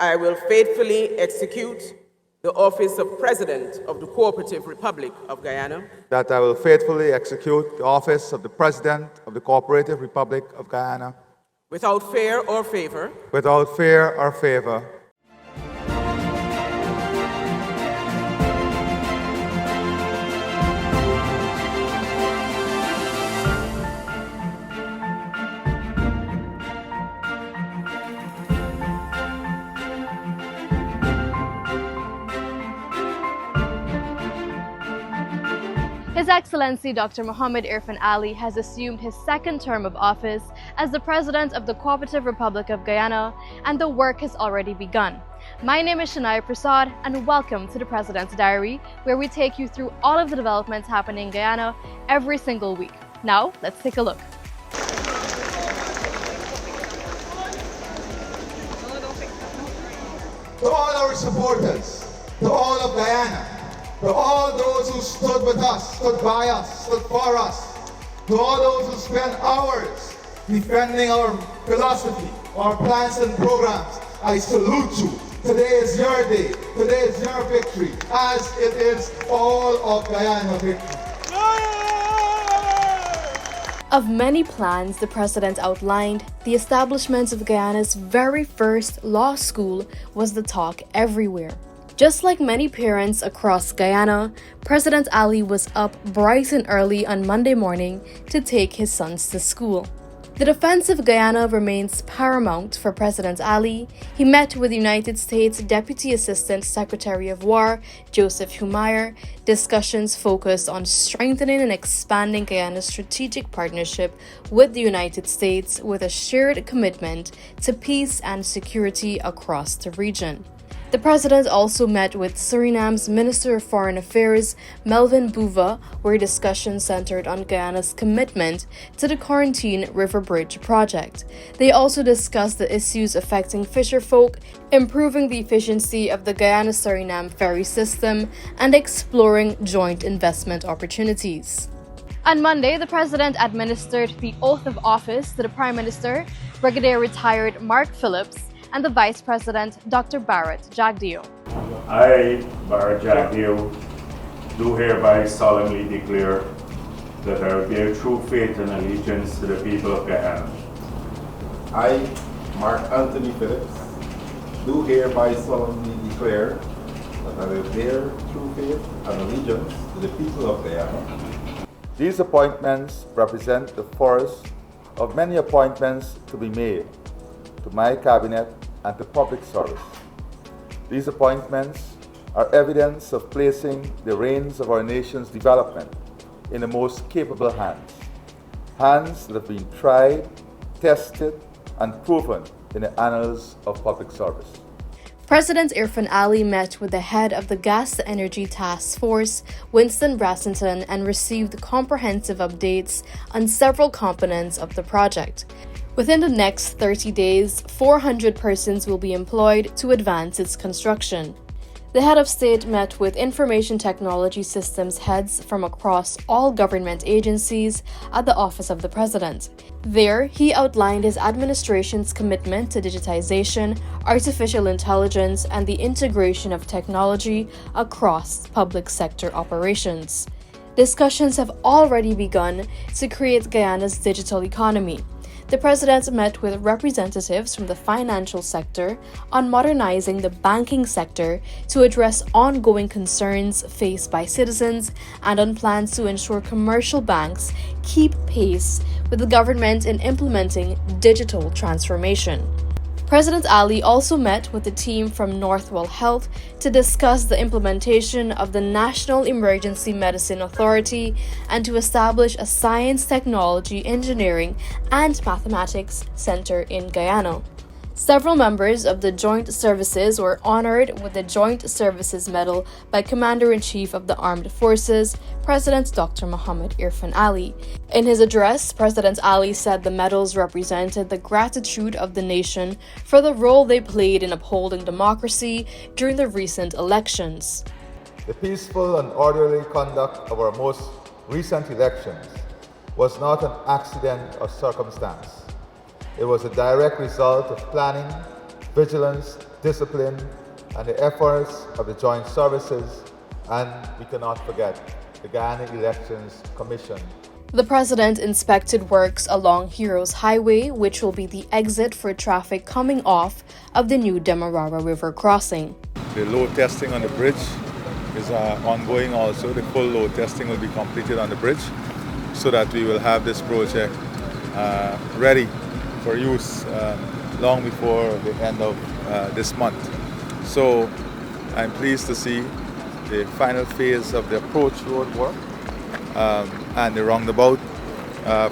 I will faithfully execute the office of President of the Cooperative Republic of Guyana, that I will faithfully execute the office of the President of the Cooperative Republic of Guyana without fear or favor, without fear or favor, His Excellency Dr. Irfaan Ali has assumed his second term of office as the President of the Cooperative Republic of Guyana, and the work has already begun. My name is Shania Prasad, and welcome to the President's Diary, where we take you through all of the developments happening in Guyana every single week. Now, let's take a look. To all our supporters, to all of Guyana, to all those who stood with us, stood by us, stood for us, to all those who spent hours defending our philosophy, our plans and programs, I salute you. Today is your day. Today is your victory, as it is all of Guyana victory. Of many plans the President outlined, the establishment of Guyana's very first law school was the talk everywhere. Just like many parents across Guyana, President Ali was up bright and early on Monday morning to take his sons to school. The defense of Guyana remains paramount for President Ali. He met with United States Deputy Assistant Secretary of War Joseph Humire. Discussions focused on strengthening and expanding Guyana's strategic partnership with the United States, with a shared commitment to peace and security across the region. The President also met with Suriname's Minister of Foreign Affairs, Melvin Bouva, where discussions centered on Guyana's commitment to the Quarantine River Bridge project. They also discussed the issues affecting fisherfolk, improving the efficiency of the Guyana-Suriname ferry system, and exploring joint investment opportunities. On Monday, the President administered the oath of office to the Prime Minister, Brigadier Retired Mark Phillips, and the Vice President, Dr. Bharat Jagdeo. I, Bharat Jagdeo, do hereby solemnly declare that I will bear true faith and allegiance to the people of Guyana. I, Mark Anthony Phillips, do hereby solemnly declare that I will bear true faith and allegiance to the people of Guyana. these appointments represent the first of many appointments to be made to my cabinet and to public service. These appointments are evidence of placing the reins of our nation's development in the most capable hands, hands that have been tried, tested, and proven in the annals of public service. President Irfaan Ali met with the head of the Gas to Energy Task Force, Winston Brassington, and received comprehensive updates on several components of the project. Within the next 30 days, 400 persons will be employed to advance its construction. The head of state met with information technology systems heads from across all government agencies at the Office of the President. There, he outlined his administration's commitment to digitization, artificial intelligence, and the integration of technology across public sector operations. Discussions have already begun to create Guyana's digital economy. The President met with representatives from the financial sector on modernizing the banking sector to address ongoing concerns faced by citizens and on plans to ensure commercial banks keep pace with the government in implementing digital transformation. President Ali also met with the team from Northwell Health to discuss the implementation of the National Emergency Medicine Authority and to establish a Science, Technology, Engineering, and Mathematics Center in Guyana. Several members of the Joint Services were honored with the Joint Services Medal by Commander-in-Chief of the Armed Forces, President Dr. Irfaan Ali. In his address, President Ali said the medals represented the gratitude of the nation for the role they played in upholding democracy during the recent elections. The peaceful and orderly conduct of our most recent elections was not an accident or circumstance. It was a direct result of planning, vigilance, discipline, and the efforts of the joint services, and we cannot forget the Guyana Elections Commission. The president inspected works along Heroes Highway, which will be the exit for traffic coming off of the new Demerara River crossing. The load testing on the bridge is ongoing also. The full load testing will be completed on the bridge so that we will have this project ready for use long before the end of this month. So I'm pleased to see the final phase of the approach road work and the roundabout.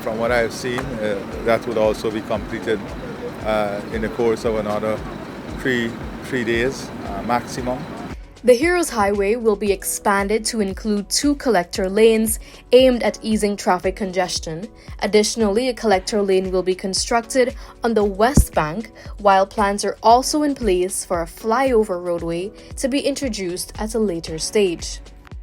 From what I have seen, that would also be completed in the course of another three days maximum. The Heroes Highway will be expanded to include 2 collector lanes aimed at easing traffic congestion. Additionally, a collector lane will be constructed on the west bank, while plans are also in place for a flyover roadway to be introduced at a later stage.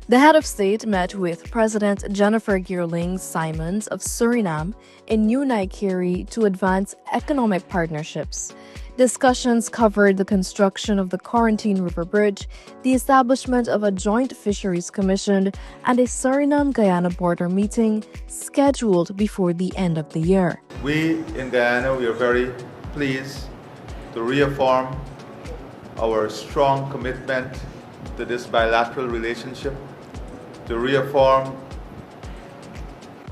The head of state met with President Jennifer Geerling Simons of Suriname in New Naikiri to advance economic partnerships. Discussions covered the construction of the Quarantine River Bridge, the establishment of a joint fisheries commission, and a Suriname-Guyana border meeting scheduled before the end of the year. We in Guyana, we are very pleased to reaffirm our strong commitment to this bilateral relationship, to reaffirm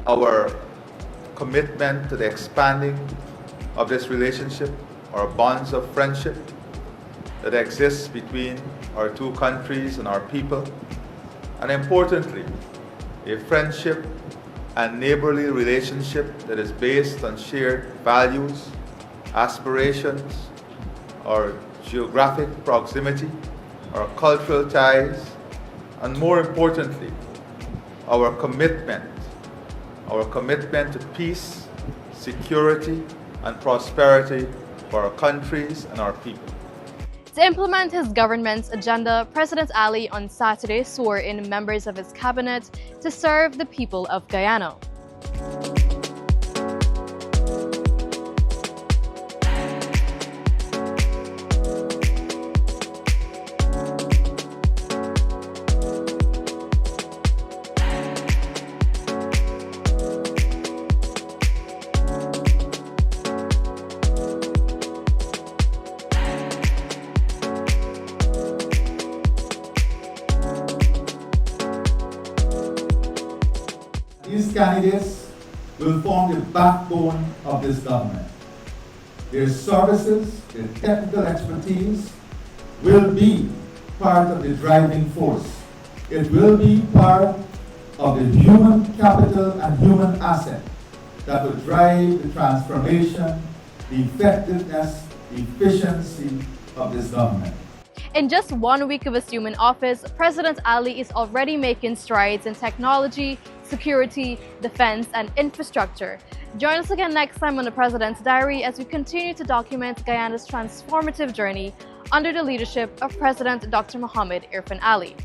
our commitment to the expanding of this relationship, or bonds of friendship that exists between our 2 countries and our people, and importantly, a friendship and neighborly relationship that is based on shared values, aspirations, our geographic proximity, our cultural ties, and more importantly, our commitment to peace, security, and prosperity for our countries and our people. To implement his government's agenda, President Ali on Saturday swore in members of his cabinet to serve the people of Guyana. These candidates will form the backbone of this government. Their services, their technical expertise will be part of the driving force. It will be part of the human capital and human asset that will drive the transformation, the effectiveness, the efficiency of this government. In just 1 week of assuming office, President Ali is already making strides in technology, security, defense, and infrastructure. Join us again next time on the President's Diary as we continue to document Guyana's transformative journey under the leadership of President Dr. Irfaan Ali.